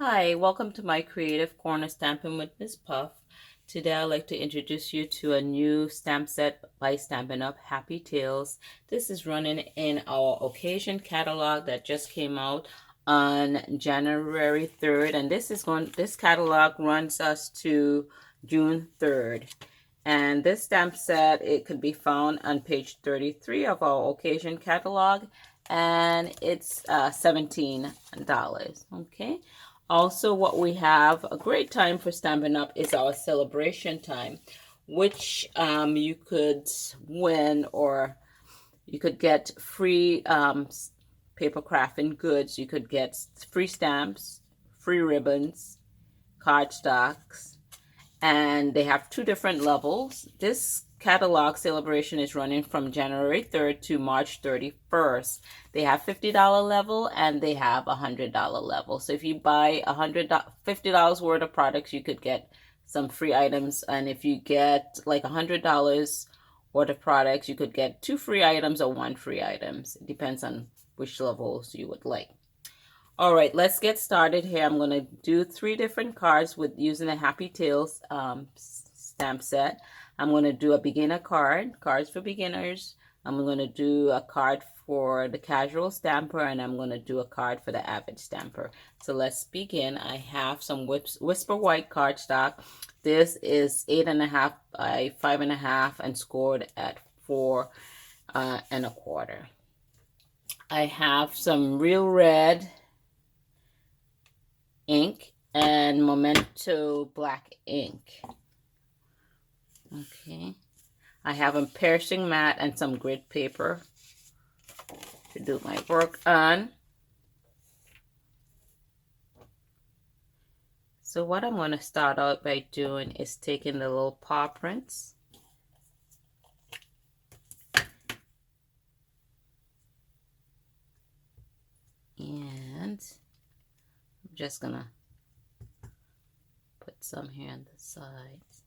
Hi, welcome to my Creative Corner Stampin' with Miss Puff. Today I'd like to introduce you to a new stamp set by Stampin' Up, Happy Tales. This is running in our occasion catalog that just came out on January 3rd, and this catalog runs us to June 3rd. And this stamp set, it could be found on page 33 of our occasion catalog, and it's $17. Okay. Also, what we have a great time for Stampin' Up is our celebration time, which you could win, or you could get free paper crafting goods. You could get free stamps, free ribbons, cardstocks, and they have two different levels. This catalog celebration is running from January 3rd to March 31st. They have $50 level and they have $100 level. So if you buy $50 worth of products, you could get some free items. And if you get like $100 worth of products, you could get 2 free items or 1 free items. It depends on which levels you would like. All right, let's get started here. I'm going to do 3 different cards with using a Happy Tales stamp set. I'm going to do a beginner card, cards for beginners. I'm going to do a card for the casual stamper, and I'm going to do a card for the avid stamper. So let's begin. I have some Whisper White cardstock. This is 8.5 by 5.5 and scored at 4 1/4. I have some Real Red ink and Memento black ink. Okay, I have a piercing mat and some grid paper to do my work on. So what I'm going to start out by doing is taking the little paw prints and I'm just gonna put some here on the sides.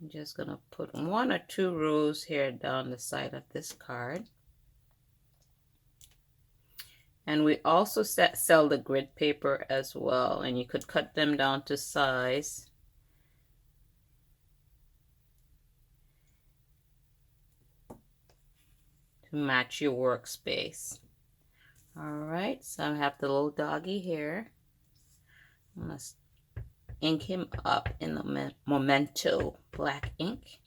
I'm just going to put 1 or 2 rows here down the side of this card. And we also sell the grid paper as well, and you could cut them down to size. To match your workspace. Alright, so I have the little doggy here. I'm going to ink him up in the Memento black ink.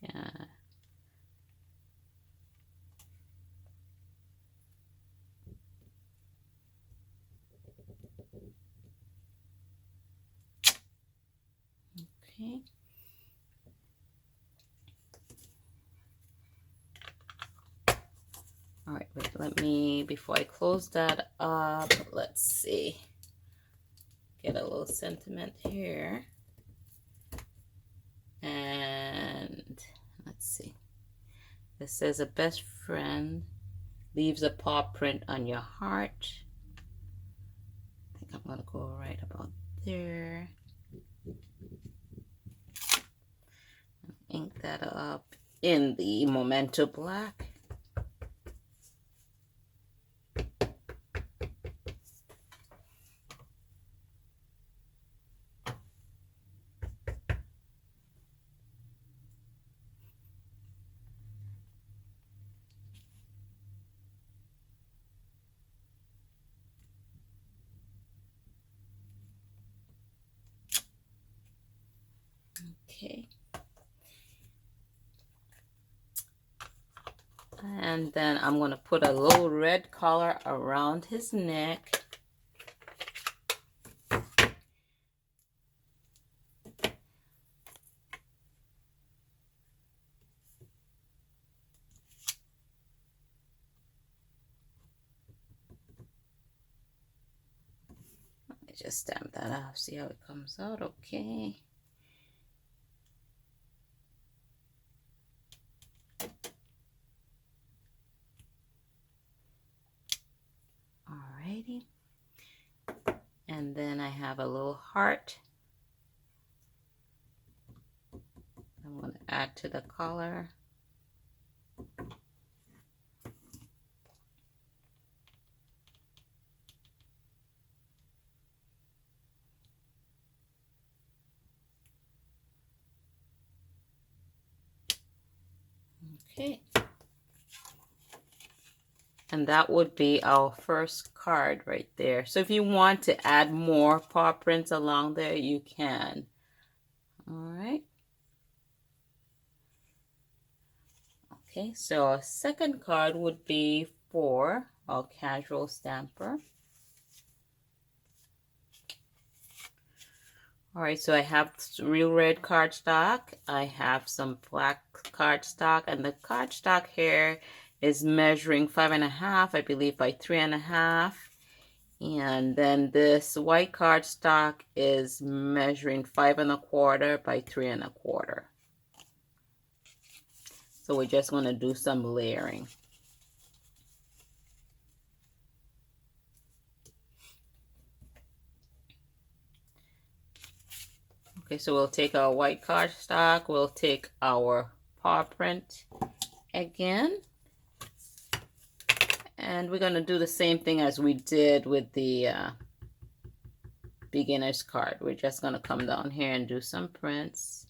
Yeah. Okay. All right, wait, let me, before I close that up, let's see. Get a little sentiment here. And let's see. This says, a best friend leaves a paw print on your heart. I think I'm going to go right about there. Ink that up in the Memento black. Okay. And then I'm going to put a little red collar around his neck. just stamp that off, see how it comes out. Okay. Alrighty. And then I have a little heart. I'm going to add to the color. Okay. And that would be our first card right there. So if you want to add more paw prints along there, you can. All right. Okay, so our second card would be for our casual stamper. All right, so I have Real Red cardstock. I have some black cardstock, and the cardstock here is measuring 5.5, I believe, by 3.5. And then this white cardstock is measuring 5.25 by 3.25. So we're just going to do some layering. Okay, so we'll take our white cardstock, we'll take our paw print again, and we're going to do the same thing as we did with the beginner's card. We're just going to come down here and do some prints.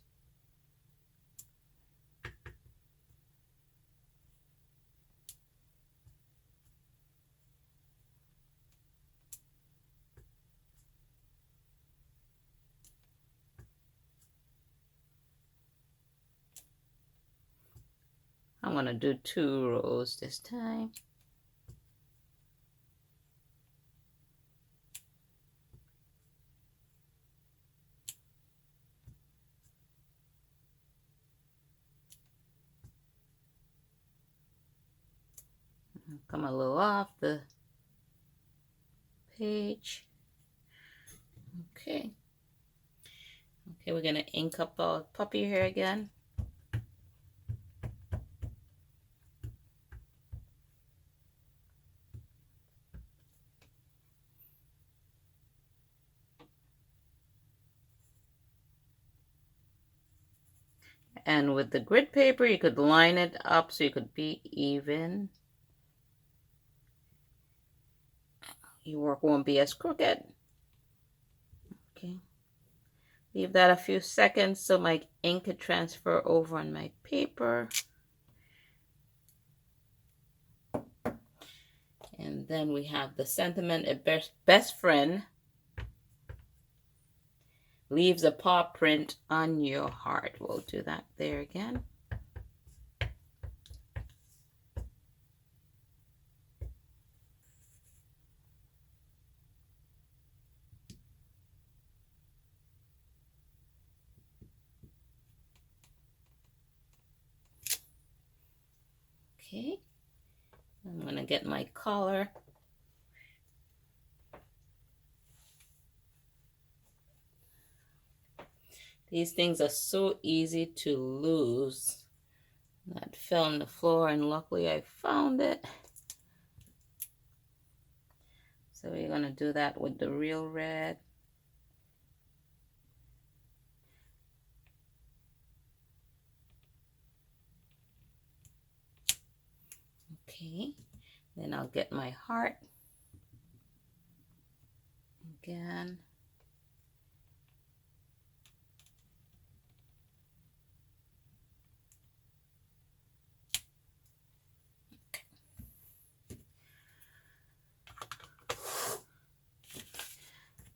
I'm going to do 2 rows this time. Come a little off the page. Okay. Okay, we're going to ink up our puppy here again. And with the grid paper, you could line it up so you could be even. Your work won't be as crooked. Okay. Leave that a few seconds so my ink could transfer over on my paper. And then we have the sentiment, a best friend leaves a paw print on your heart. We'll do that there again. Okay, I'm going to get my collar. These things are so easy to lose. That fell on the floor and luckily I found it. So we're going to do that with the Real Red. Okay, then I'll get my heart again.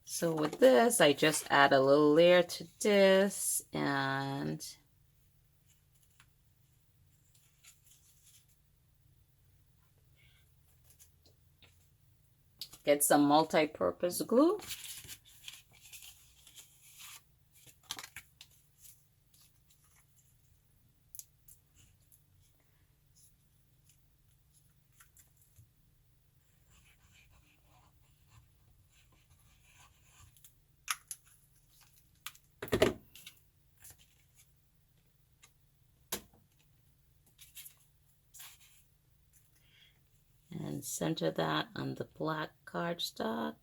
So with this, I just add a little layer to this and get some multi-purpose glue. And center that on the black cardstock.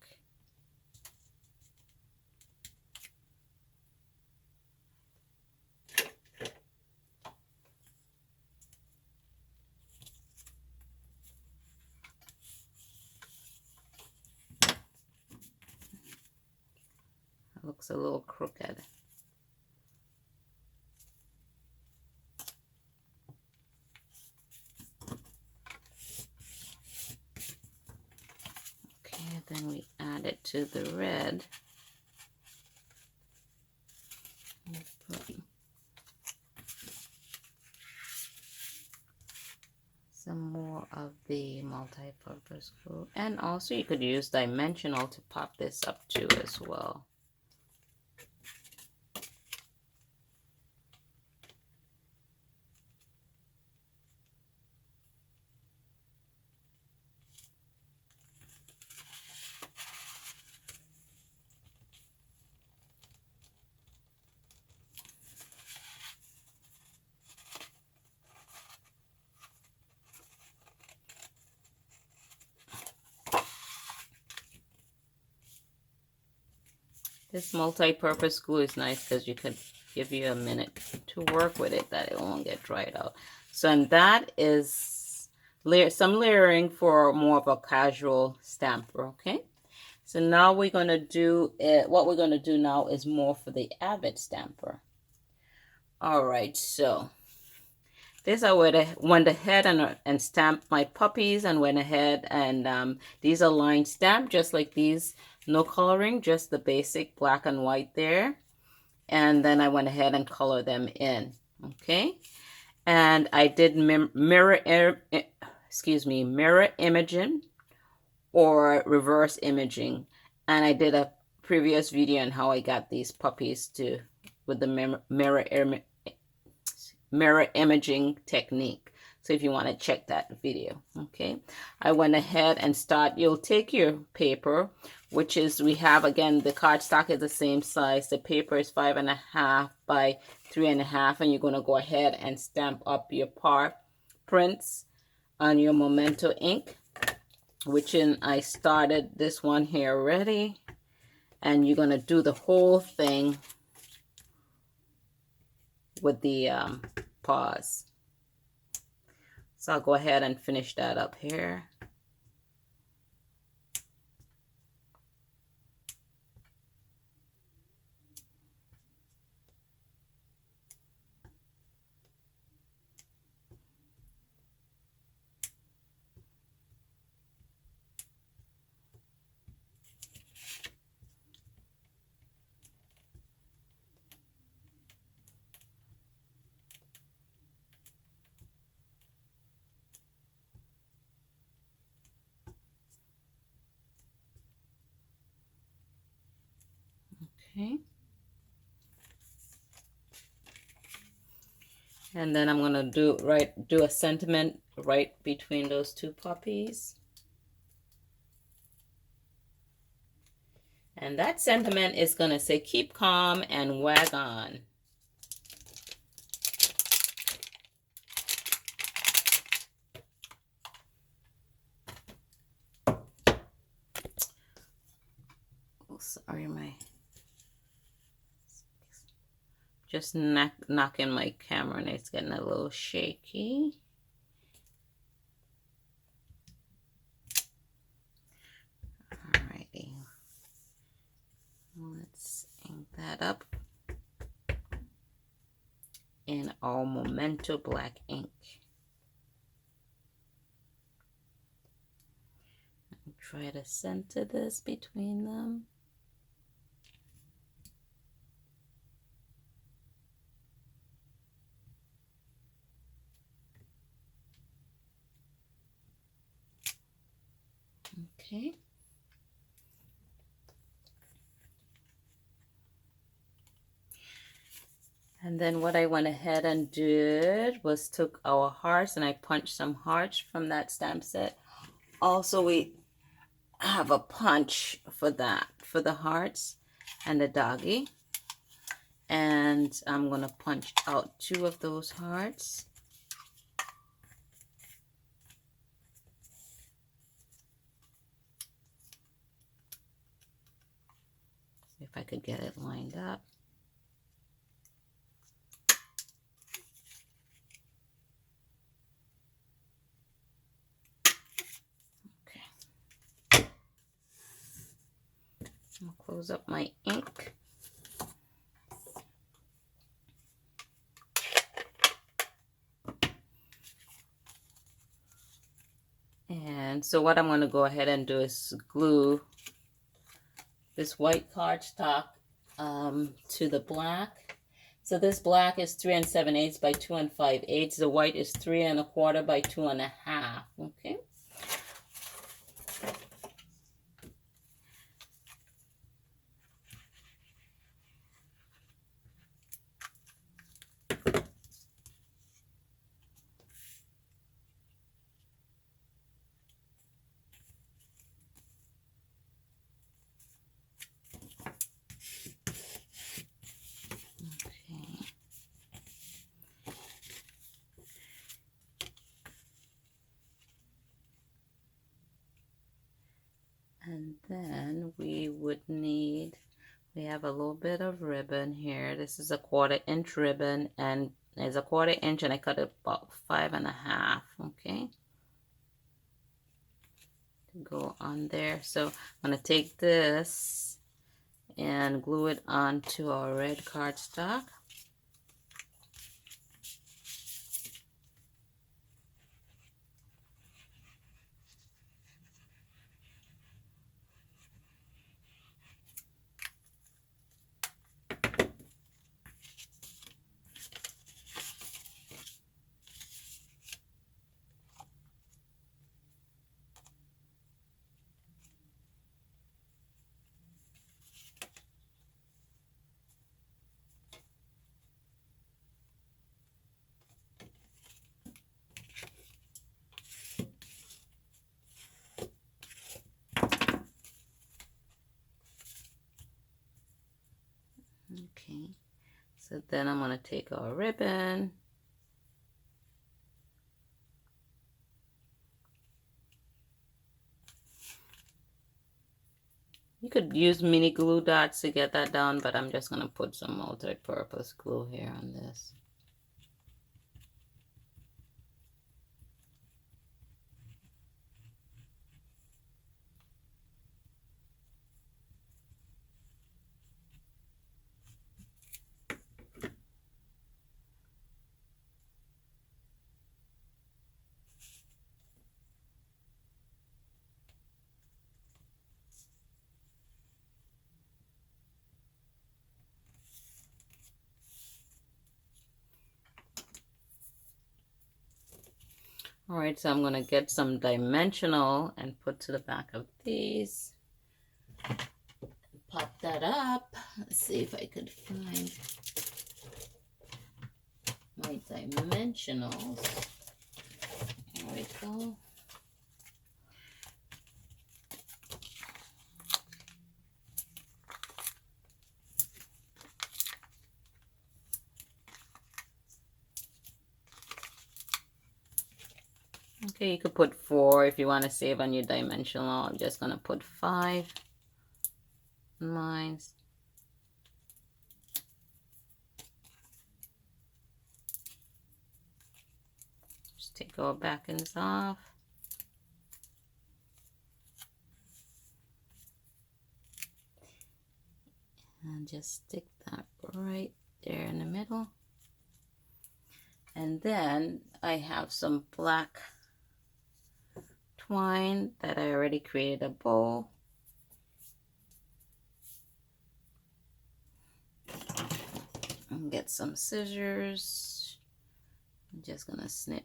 It looks a little crooked. Okay, then we add it to the red. Put some more of the multi-purpose glue, and also you could use dimensional to pop this up too as well. This multi-purpose glue is nice because you could give you a minute to work with it, that it won't get dried out. So, and that is some layering for more of a casual stamper, okay? So now we're going to do it. What we're going to do now is more for the Avid stamper. All right, so this I went ahead and stamped my puppies, and went ahead and these are line stamped just like these. No coloring, just the basic black and white there. And then I went ahead and colored them in, okay? And I did mirror imaging or reverse imaging. And I did a previous video on how I got these puppies to with the mirror imaging technique. So if you want to check that video, okay? I went ahead and you'll take your paper, which is, we have, again, the cardstock is the same size. The paper is 5.5 by 3.5, and you're going to go ahead and stamp up your prints on your Memento ink, which I started this one here already. And you're going to do the whole thing with the paws. So I'll go ahead and finish that up here. Okay. And then I'm going to do a sentiment right between those two puppies. And that sentiment is going to say, keep calm and wag on. Oh, sorry, just knocking my camera and it's getting a little shaky. Alrighty. Let's ink that up in our Memento black ink. And try to center this between them. Okay. And then what I went ahead and did was took our hearts and I punched some hearts from that stamp set. Also, we have a punch for that, for the hearts and the doggy. And I'm going to punch out 2 of those hearts. See if I could get it lined up. Okay. I'll close up my ink. And so what I'm going to go ahead and do is glue this white cardstock to the black. So this black is 3 7/8 by 2 5/8. The white is 3 1/4 by 2 1/2. Okay. And then we would need, we have a little bit of ribbon here. This is a 1/4 inch ribbon, and it's a 1/4 inch, and I cut it about 5 1/2. Okay, to go on there. So I'm going to take this and glue it onto our red cardstock. Okay, so then I'm going to take our ribbon, you could use mini glue dots to get that down, but I'm just going to put some multi-purpose glue here on this. All right, so I'm going to get some dimensional and put to the back of these. Pop that up. Let's see if I could find my dimensionals. There we go. Okay, you could put 4 if you want to save on your dimensional. I'm just going to put 5 lines. Just take our backends off. And just stick that right there in the middle. And then I have some black twine that I already created a bow. And get some scissors. I'm just gonna snip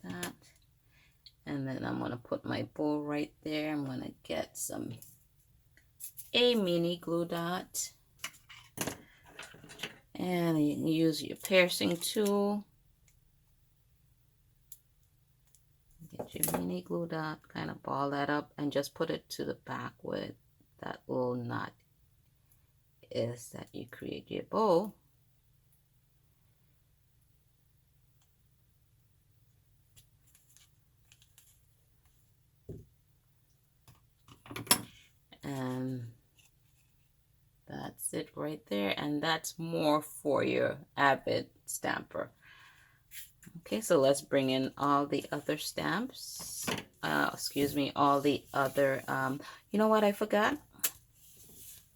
that. And then I'm gonna put my bow right there. I'm gonna get a mini glue dot. And you can use your piercing tool. Get your mini glue dot, kind of ball that up and just put it to the back where that little knot is that you create your bow. And that's it right there. And that's more for your Avid stamper. Okay, so let's bring in all the other stamps. Excuse me, all the other, you know what I forgot?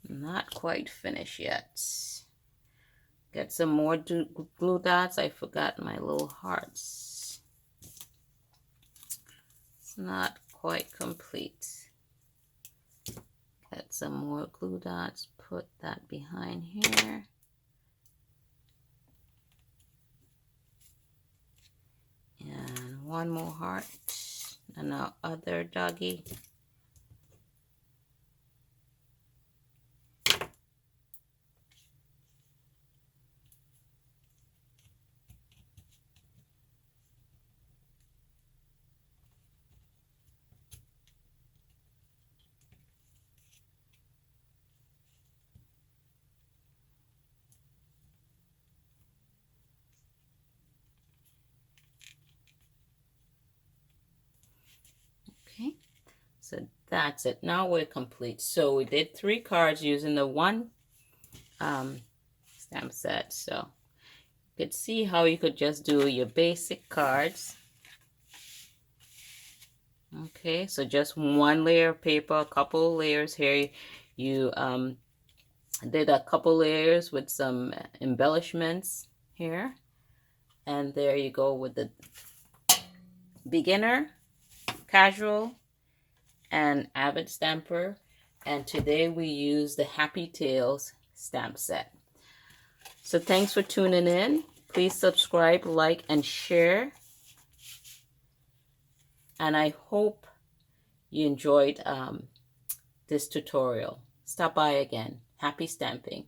Not quite finished yet. Get some more glue dots. I forgot my little hearts. It's not quite complete. Get some more glue dots. Put that behind here. And one more heart. And our other doggy. Okay, so that's it. Now we're complete. So we did 3 cards using the one stamp set. So you could see how you could just do your basic cards. Okay, so just one layer of paper, a couple layers here. You did a couple layers with some embellishments here. And there you go with the beginner, casual, and Avid stamper. And today we use the Happy Tales stamp set. So thanks for tuning in. Please subscribe, like, and share. And I hope you enjoyed this tutorial. Stop by again. Happy stamping.